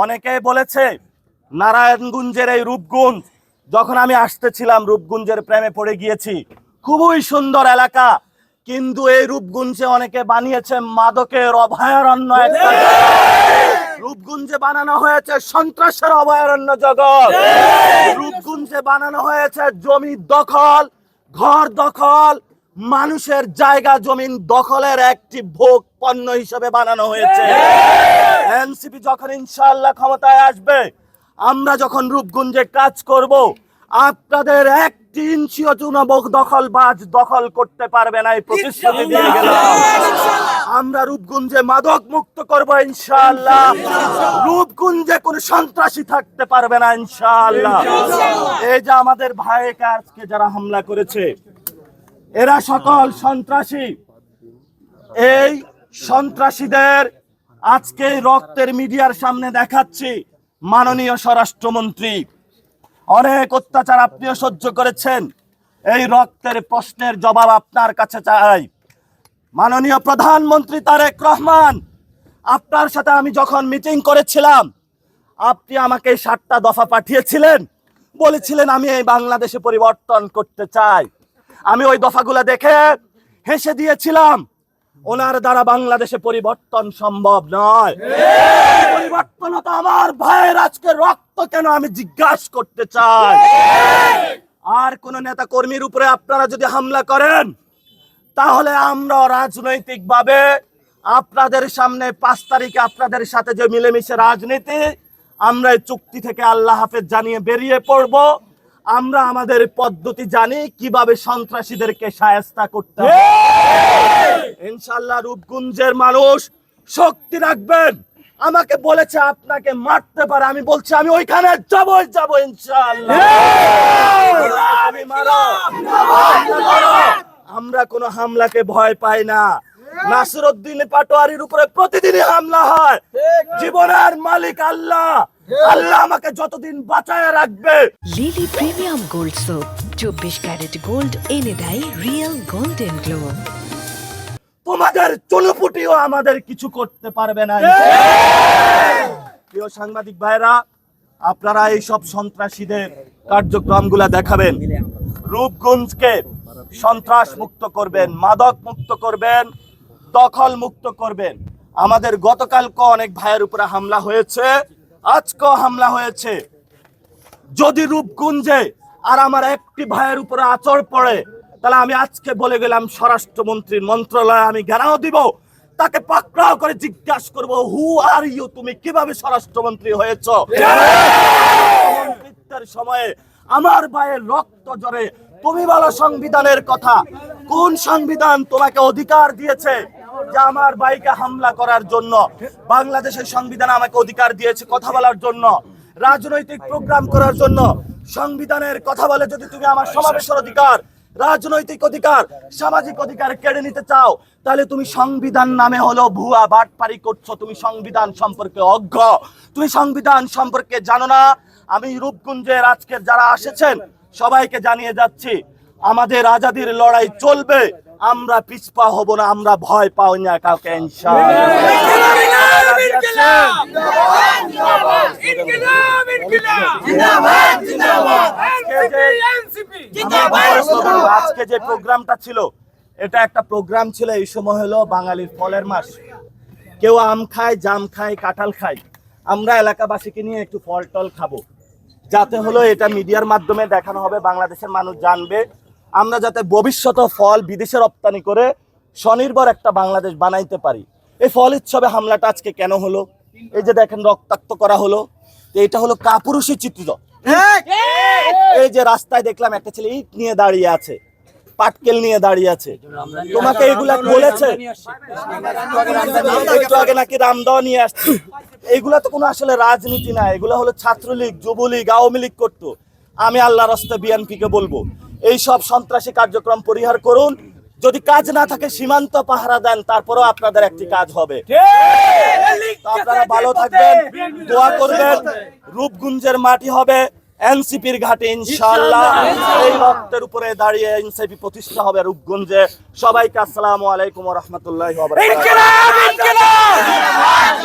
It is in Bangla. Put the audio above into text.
অনেকে বলেছে নারায়ণগঞ্জের এই রূপগঞ্জ, যখন আমি আসতেছিলাম রূপগঞ্জের প্রেমে পড়ে গিয়েছি। খুবই সুন্দর এলাকা, কিন্তু এই রূপগঞ্জে অনেকে বানিয়েছে মাদকের অভয়ারণ্য। একটা রূপগঞ্জে বানানো হয়েছে সন্ত্রাসের অভয়ারণ্য জগৎ। রূপগঞ্জে বানানো হয়েছে জমি দখল, ঘর দখল, মানুষের জায়গা জমিন দখলের একটি ভোগ পণ্য হিসেবে বানানো হয়েছে। এনসিপি যখন ইনশাআল্লাহ ক্ষমতায় আসবে, আমরা যখন রূপগঞ্জে কাজ করব, আপনাদের একটি ইঞ্চিও দখলবাজ দখল করতে পারবে না, এই প্রতিশ্রুতি দিয়ে গেলাম। আমরা রূপগঞ্জে মাদক মুক্ত করব ইনশাআল্লাহ। রূপগঞ্জে কোনো সন্ত্রাসী থাকতে পারবে না ইনশাআল্লাহ। এই যে আমাদের ভাইকে আজকে যারা হামলা করেছে, এরা সকল সন্ত্রাসী। এই সন্ত্রাসীদের আজকে রক্তের মিডিয়ার সামনে দেখাচ্ছি। মাননীয় স্বরাষ্ট্রমন্ত্রী, অনেক অত্যাচার আপনিও সহ্য করেছেন, এই রক্তের প্রশ্নের জবাব আপনার কাছে চাই। মাননীয় প্রধানমন্ত্রী তারেক রহমান, আপনার সাথে আমি যখন মিটিং করেছিলাম, আপনি আমাকে 7টা দফা পাঠিয়েছিলেন, বলেছিলেন আমি এই বাংলাদেশে পরিবর্তন করতে চাই। আমি ওই দফাগুলো দেখে হেসে দিয়েছিলাম। ওনার দ্বারা বাংলাদেশে পরিবর্তন সম্ভব নয়। পরিবর্তন তো আমার ভাইয়ের আজকে রক্ত কেন আমি জিজ্ঞাসা করতে চাই। আর কোন নেতা কর্মীর উপরে আপনারা যদি হামলা করেন, তাহলে আমরা রাজনৈতিকভাবে আপনাদের সামনে 5 তারিখে আপনাদের সাথে যে মিলেমিশে রাজনীতি, আমরা এই চুক্তি থেকে আল্লাহ হাফেজ জানিয়ে বেরিয়ে পড়ব। আমরা আমাদের পদ্ধতি জানি কিভাবে সন্ত্রাসীদেরকে শায়েস্তা করতে হবে। ইনশাআল্লাহ রূপগঞ্জের মানুষ শক্তি রাখবেন। আমাকে বলেছে আপনাকে মারতে পারে, আমি বলছি আমি ওইখানে যাব ইনশাআল্লাহ। তুমি মারো, আমরা কোনো হামলাকে ভয় পাই না। নাসিরউদ্দিন পাটোয়ারির উপরে প্রতিদিনই হামলা হয়। জীবনের মালিক আল্লাহ, আল্লাহ আমাকে যতদিন বাঁচায় রাখবে। Lily premium gold soap, 24 carat gold এনে দেয় রিয়েল গোল্ডেন গ্লো। তোমাদের চুনুপুটিও আমাদের কিছু করতে পারবে না। প্রিয় সাংবাদিক ভাইরা, আপনারা এই সব সন্ত্রাসীদের কার্যক্রমগুলা দেখাবেন, রূপগঞ্জকে সন্ত্রাস মুক্ত করবেন, মাদক মুক্ত করবেন, দখল মুক্ত করবেন। আমাদের গতকালকে অনেক ভাইয়ের উপরে হামলা হয়েছে, আজকেও হামলা হয়েছে। যদি রূপগঞ্জে আর আমার একটি ভাইয়ের উপরে আচর পড়ে, তাহলে আমি আজকে বলে গেলাম স্বরাষ্ট্রমন্ত্রীর মন্ত্রণালয়ে আমি ঘেরাও দিব, তাকে পাকড়াও করে জিজ্ঞাসা করব, হু আর ইউ, তুমি কিভাবে স্বরাষ্ট্রমন্ত্রী হয়েছো? মন্ত্রিত্বের সময়ে আমার ভাইয়ের রক্ত ঝরে তুমি বলো সংবিধানের কথা। কোন সংবিধান তোমাকে অধিকার দিয়েছে যে আমার ভাইকে হামলা করার জন্য? বাংলাদেশের সংবিধান আমাকে অধিকার দিয়েছে কথা বলার জন্য, রাজনৈতিক প্রোগ্রাম করার জন্য। সংবিধানের কথা বলে যদি তুমি আমার সমাবেশের অধিকার, রাজনৈতিক অধিকার, সামাজিক অধিকার কেড়ে নিতে চাও, তাহলে তুমি সংবিধান নামে হলো ভুয়া বাটপারি করছো। তুমি সংবিধান সম্পর্কে অজ্ঞ, তুমি সংবিধান সম্পর্কে জানো না। আমি রূপগঞ্জের আজকের যারা এসেছেন সবাইকে জানিয়ে যাচ্ছি, আমাদের আজাদির লড়াই চলবে, আমরা পিছপা হব না, আমরা ভয় পাও না কাউকে আজকে যে প্রোগ্রামটা ছিল, এটা একটা প্রোগ্রাম ছিল, এই সময় হলো বাঙালির ফলের মাস। কেউ আম খায়, জাম খায়, কাঁঠাল খায়, আমরা এলাকাবাসীকে নিয়ে একটু ফল টল খাবো, যাতে হলো এটা মিডিয়ার মাধ্যমে দেখানো হবে, বাংলাদেশের মানুষ জানবে আমরা যাতে ভবিষ্যতে ফল বিদেশে রপ্তানি করে স্বনির্ভর একটা বাংলাদেশ বানাইতে পারি। এই ফল উৎসবে হামলাটা আজকে কেন হলো? এই যে দেখেন রক্তাক্ত করা হলো, এটা হলো কাপুরুষী চিত্র। এই যে রাস্তায় দেখলাম একটা ছেলে ইট নিয়ে দাঁড়িয়ে আছে, পাটকেল নিয়ে দাঁড়িয়ে আছে, তোমাকে এগুলা বলেছে? একটু আগে নাকি রামদাও নিয়ে আসছে। এগুলা তো কোনো আসলে রাজনীতি না, এগুলা হলো ছাত্রলীগ, যুবলীগ, আওয়ামী লীগ করতো। আমি আল্লাহর রাস্তায় বিএনপিকে বলবো, এই সব সন্ত্রাসী কার্যক্রম পরিহার করুন। যদি কাজ না থাকে সীমান্ত পাহারা দেন, তারপরেও আপনাদের একটি কাজ হবে। আপনারা ভালো থাকবেন, দোয়া করবেন। রূপগঞ্জের মাটি হবে এনসিপির ঘাটে ইনশাআল্লাহ। এই রক্তের উপরে দাঁড়িয়ে এনসিপি প্রতিষ্ঠা হবে রূপগঞ্জে। সবাইকে আসসালামু আলাইকুম ওয়া রাহমাতুল্লাহি ওয়া বারাকাতুহু।